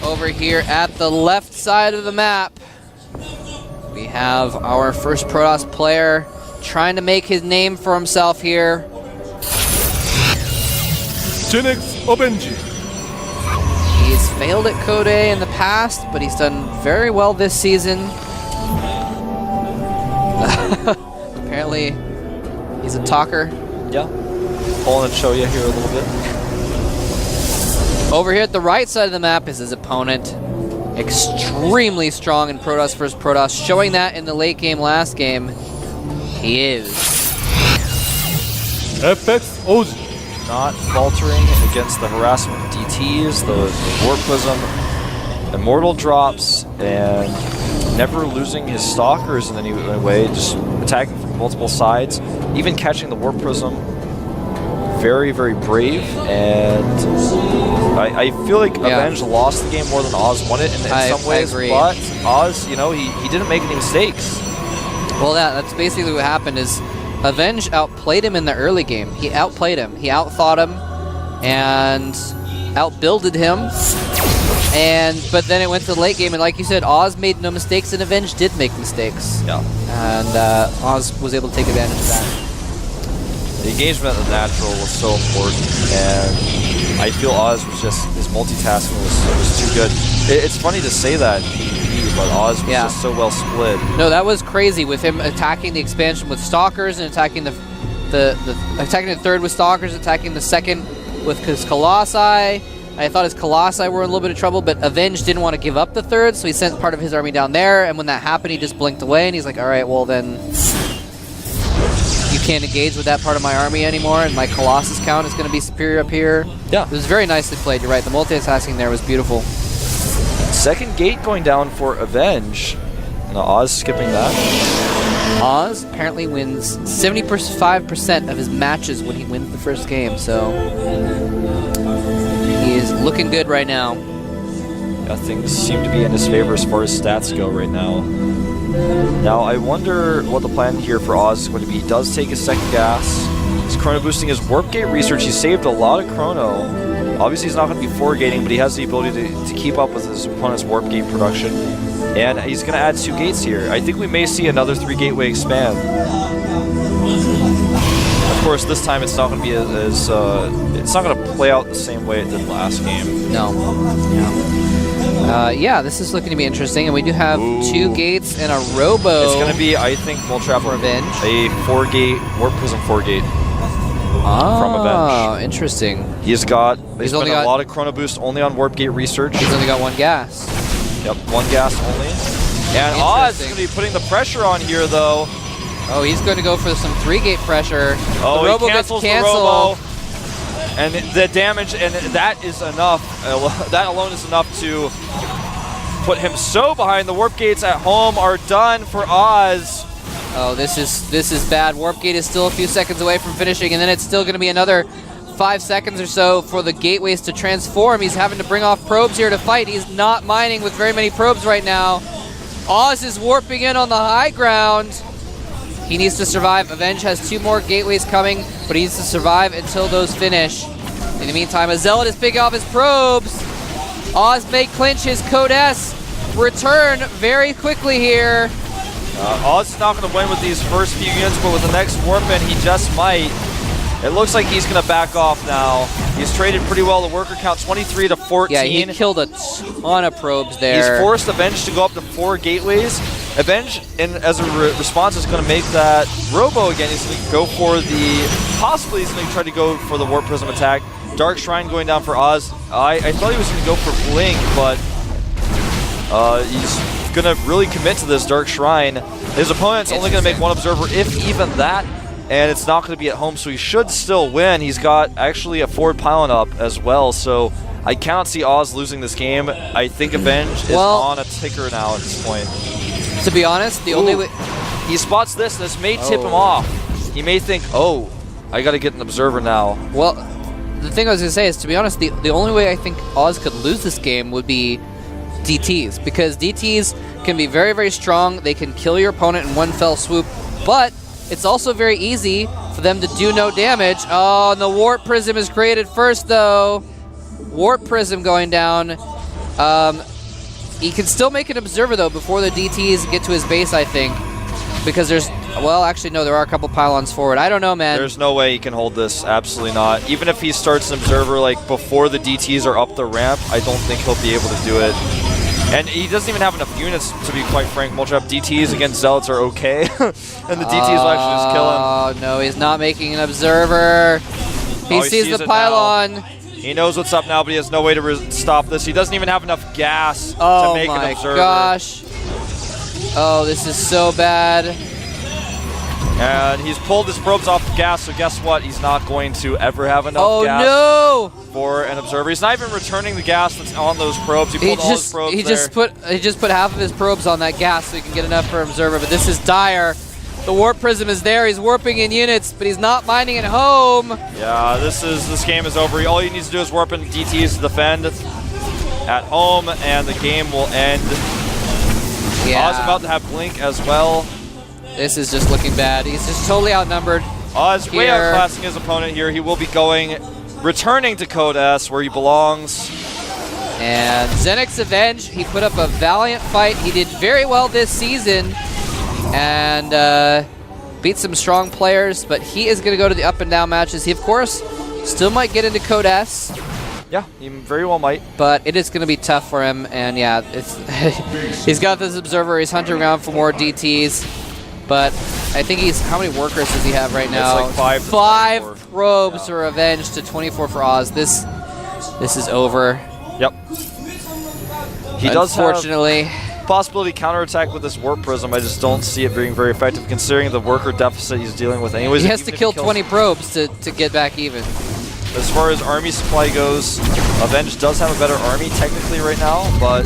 over here at the left side of the map, we have our first Protoss player trying to make his name for himself here. Avenge. He's failed at Code A in the past, but he's done very well this season. Apparently, he's a talker. Yeah. Pull and show you here a little bit. Over here at the right side of the map is his opponent. Extremely strong in Protoss versus Protoss, showing that in the late game last game. He is. FX Oz. Not faltering against the harassment of DTs, the Warp Prism, Immortal drops, and never losing his Stalkers in any way, just attacking from multiple sides, even catching the Warp Prism. Very, very brave, and I feel like Avenge lost the game more than Oz won it in some ways, but Oz, you know, he didn't make any mistakes. Well, that's basically what happened is Avenge outplayed him in the early game. He outplayed him. He outthought him and outbuilded him. But then it went to the late game, and like you said, Oz made no mistakes, and Avenge did make mistakes. Yeah. And Oz was able to take advantage of that. The engagement of the natural was so important, and I feel Oz was just, his multitasking was too good. It's funny to say that, but Oz was just so well split. No, that was crazy with him attacking the expansion with Stalkers and attacking attacking the third with Stalkers, attacking the second with his Colossi. I thought his Colossi were in a little bit of trouble, but Avenge didn't want to give up the third, so he sent part of his army down there, and when that happened, he just blinked away, and he's like, all right, well then, you can't engage with that part of my army anymore, and my Colossus count is going to be superior up here. Yeah. It was very nicely played, you're right. The multitasking there was beautiful. Second gate going down for Avenge. Now Oz skipping that. Oz apparently wins 75% of his matches when he wins the first game, so he is looking good right now. Yeah, things seem to be in his favor as far as stats go right now. Now, I wonder what the plan here for Oz is going to be. He does take his second gas. He's chrono boosting his warp gate research. He saved a lot of chrono. Obviously, he's not going to be 4-gating, but he has the ability to keep up with his opponent's warp gate production. And he's going to add 2 gates here. I think we may see another 3-gateway expand. Of course, this time it's not going to be as it's not going to play out the same way it did last game. No. Yeah, this is looking to be interesting, and we do have 2 gates and a robo. It's going to be, I think, Moltrap for Avenge. A 4-gate Warp Prism 4-gate from Avenge. Oh, interesting. He's spent a lot of chrono boost only on Warp Gate research. He's only got 1 gas. Yep, 1 gas only. And Oz is going to be putting the pressure on here, though. Oh, he's going to go for some 3-gate pressure. Oh, the robo he cancels gets canceled. the robo. And the damage, and that is enough. That alone is enough to put him so behind. The warp gates at home are done for Oz. Oh, this is bad. Warp gate is still a few seconds away from finishing, and then it's still going to be another 5 seconds or so for the gateways to transform. He's having to bring off probes here to fight. He's not mining with very many probes right now. Oz is warping in on the high ground. He needs to survive. Avenge has 2 more gateways coming, but he needs to survive until those finish. In the meantime, a Zealot is picking off his probes. Oz may clinch his Code S return very quickly here. Oz is not going to win with these first few units, but with the next warp-in, he just might. It looks like he's going to back off now. He's traded pretty well. The worker count 23 to 14. Yeah, he killed a ton of probes there. He's forced Avenge to go up to 4 gateways. Avenge, as a response, is going to make that robo again. He's going to go for possibly he's going to try to go for the Warp Prism attack. Dark Shrine going down for Oz. I thought he was going to go for Blink, but he's going to really commit to this Dark Shrine. His opponent's only going to make 1 observer, if even that, and it's not going to be at home, so he should still win. He's got actually a forward pylon up as well, so I cannot see Oz losing this game. I think Avenge is on a ticker now at this point. To be honest, the only way... He spots this may tip him off. He may think, oh, I got to get an observer now. Well, the thing I was going to say is, to be honest, the only way I think Oz could lose this game would be DTs, because DTs can be very, very strong. They can kill your opponent in 1 fell swoop, but it's also very easy for them to do no damage. Oh, and the Warp Prism is created first, though. Warp Prism going down. He can still make an observer, though, before the DTs get to his base, I think. Because there's... Well, actually, no, there are a couple pylons forward. I don't know, man. There's no way he can hold this. Absolutely not. Even if he starts an observer, like, before the DTs are up the ramp, I don't think he'll be able to do it. And he doesn't even have enough units, to be quite frank. Multi-up DTs against Zealots are okay. And the DTs will actually just kill him. Oh, no, he's not making an observer. He sees the pylon. Now. He knows what's up now, but he has no way to stop this. He doesn't even have enough gas to make an observer. Oh, my gosh. Oh, this is so bad. And he's pulled his probes off the gas, so guess what? He's not going to ever have enough gas for an observer. He's not even returning the gas that's on those probes. He pulled all his probes he just put half of his probes on that gas so he can get enough for observer, but this is dire. The warp prism is there. He's warping in units, but he's not mining at home. Yeah, this game is over. All he needs to do is warp in DTs to defend at home, and the game will end. Yeah. Oz about to have Blink as well. This is just looking bad. He's just totally outnumbered. Oz way outclassing his opponent here. He will be returning to Code S, where he belongs. And Zenix Avenge, he put up a valiant fight. He did very well this season and beat some strong players, but he is going to go to the up and down matches. He, of course, still might get into Code S. Yeah, he very well might. But it is going to be tough for him, and yeah, he's got this observer. He's hunting around for more DTs. But I think how many workers does he have right now? It's like 5. 5 probes for Avenge to 24 for Oz. This is over. Yep. He does unfortunately. Possibility counterattack with this warp prism. I just don't see it being very effective considering the worker deficit he's dealing with. Anyways, he has to kill 20 probes to get back even. As far as army supply goes, Avenge does have a better army technically right now, but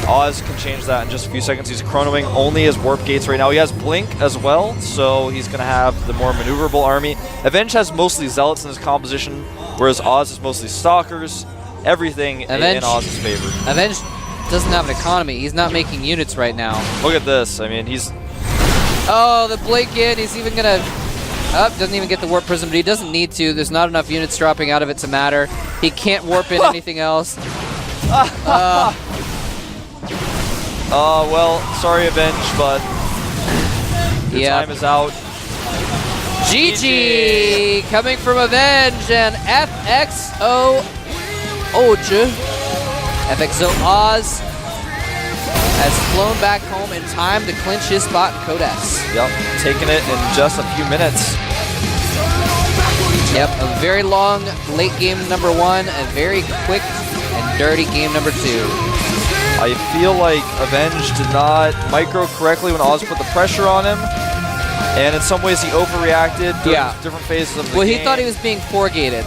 Oz can change that in just a few seconds. He's chronoing only his warp gates right now. He has Blink as well, so he's going to have the more maneuverable army. Avenge has mostly Zealots in his composition, whereas Oz is mostly Stalkers. Everything in Oz's favor. Avenge doesn't have an economy. He's not making units right now. Look at this. I mean, he's... Oh, the Blink in. He's even going to... doesn't even get the warp prism, but he doesn't need to. There's not enough units dropping out of it to matter. He can't warp in anything else. Well, sorry, Avenge, but your time is out. GG coming from Avenge and FXO Oj. FXO Oz has flown back home in time to clinch his spot in Code S. Yep, taking it in just a few minutes. Yep, a very long late game number 1, a very quick and dirty game number 2. I feel like Avenge did not micro correctly when Oz put the pressure on him, and in some ways he overreacted during different phases of the game. Well, he thought he was being 4-gated,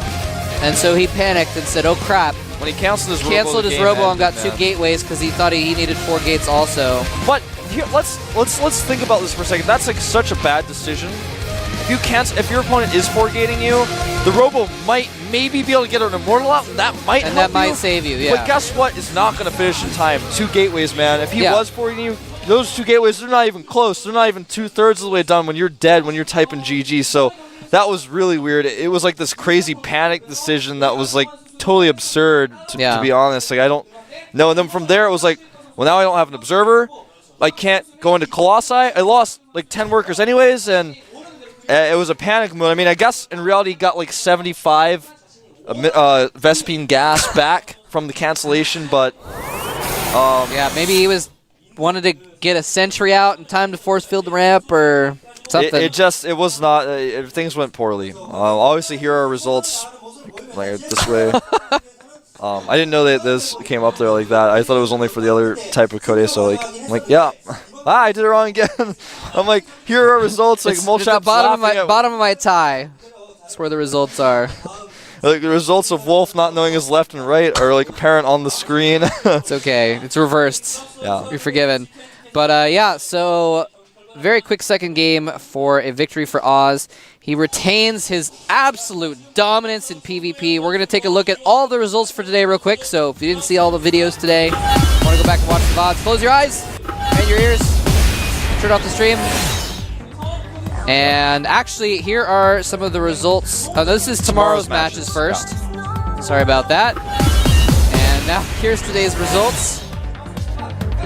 and so he panicked and said, oh crap. When he canceled his robo and got 2 gateways because he thought he needed 4 gates also. But here, let's think about this for a second. That's like such a bad decision. If your opponent is 4-gating you, the robo might maybe be able to get an immortal out, and that might save you. Yeah. But guess what? It's not going to finish in time. 2 gateways, man. If he was 4-gating you, those 2 gateways, they're not even close. They're not even 2/3 of the way done when you're dead, when you're typing GG. So that was really weird. It was like this crazy panic decision that was like totally absurd, to be honest. Like, I don't know. And then from there, it was like, well, now I don't have an observer. I can't go into Colossi. I lost like 10 workers anyways, and it was a panic mode. I mean, I guess in reality, he got like 75 Vespine gas back from the cancellation, but yeah, maybe he wanted to get a sentry out in time to force field the ramp or something. It was not. Things went poorly. Obviously, here are results like this way. I didn't know that this came up there like that. I thought it was only for the other type of code. So I'm like, yeah. I did it wrong again. I'm like, here are results. Like, it's the bottom of my tie. That's where the results are. Like, the results of Wolf not knowing his left and right are like apparent on the screen. It's okay. It's reversed. Yeah. You're forgiven. But yeah, so very quick second game for a victory for Oz. He retains his absolute dominance in PvP. We're going to take a look at all the results for today real quick. So if you didn't see all the videos today, want to go back and watch the VODs, close your eyes and your ears. Turn off the stream. And actually, here are some of the results. This is tomorrow's matches first. Yeah. Sorry about that. And now here's today's results.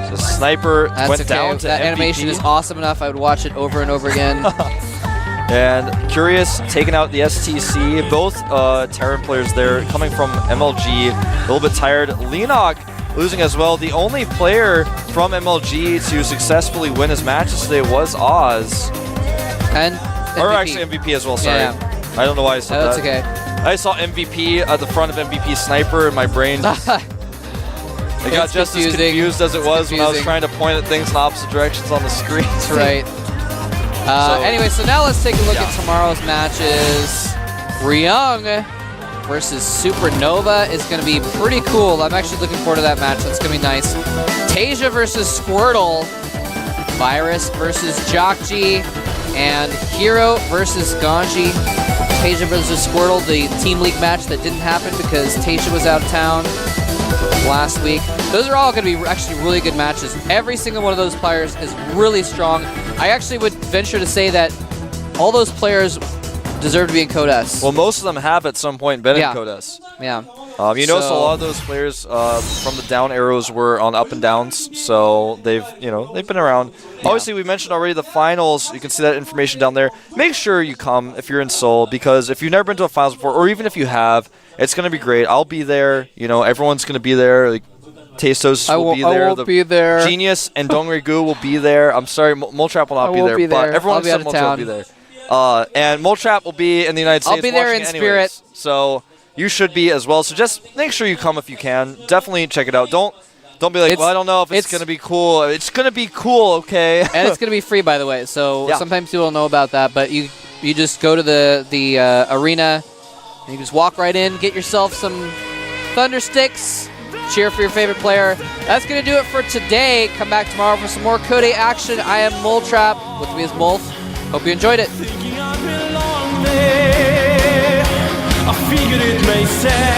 So Sniper That's went okay. down to That MVP. animation is awesome enough. I would watch it over and over again. And Curious taking out the STC. Both Terran players there coming from MLG. A little bit tired. Leenock losing as well. The only player from MLG to successfully win his matches today was Oz. And Or MVP. actually MVP as well, sorry. Yeah. I don't know why I said That's that. okay. I saw MVP at the front of MVP Sniper and my brain just, it got It's just as confusing. confused as it was when I was confusing. trying to point at things in opposite directions on the screen. That's right. Anyway, so now let's take a look at tomorrow's matches. Ryung versus Supernova is going to be pretty cool. I'm actually looking forward to that match. That's going to be nice. Tasia versus Squirtle. Virus versus Jockji. And Hero versus Ganji. Tasia versus Squirtle, the Team League match that didn't happen because Tasia was out of town last week. Those are all going to be actually really good matches. Every single one of those players is really strong. I actually would venture to say that all those players deserve to be in Code S. Well, most of them have at some point been Yeah. in Code S. Yeah. You notice a lot of those players from the down arrows were on up and downs, so they've been around. Yeah. Obviously, we mentioned already the finals. You can see that information down there. Make sure you come if you're in Seoul, because if you've never been to a finals before, or even if you have, it's going to be great. I'll be there. Everyone's going to be there. Like, Tastos will be there. I won't be there. Genius and Dongri-gu will be there. I'm sorry, Moltrap will not be there, but everyone I'll be except out of Moltrap will town. be there. And Moltrap will be in the United States. I'll be there watching in it anyways. spirit. So you should be as well. So just make sure you come if you can. Definitely check it out. Don't be like, well, I don't know if it's going to be cool. It's going to be cool, okay? And it's going to be free, by the way. So Yeah. sometimes people don't know about that, but you just go to the arena, and you just walk right in, get yourself some Thunder Sticks, cheer for your favorite player. That's going to do it for today. Come back tomorrow for some more Code 8 action. I am Moltrap. With me is Molf. Hope you enjoyed it. I figured it made sense.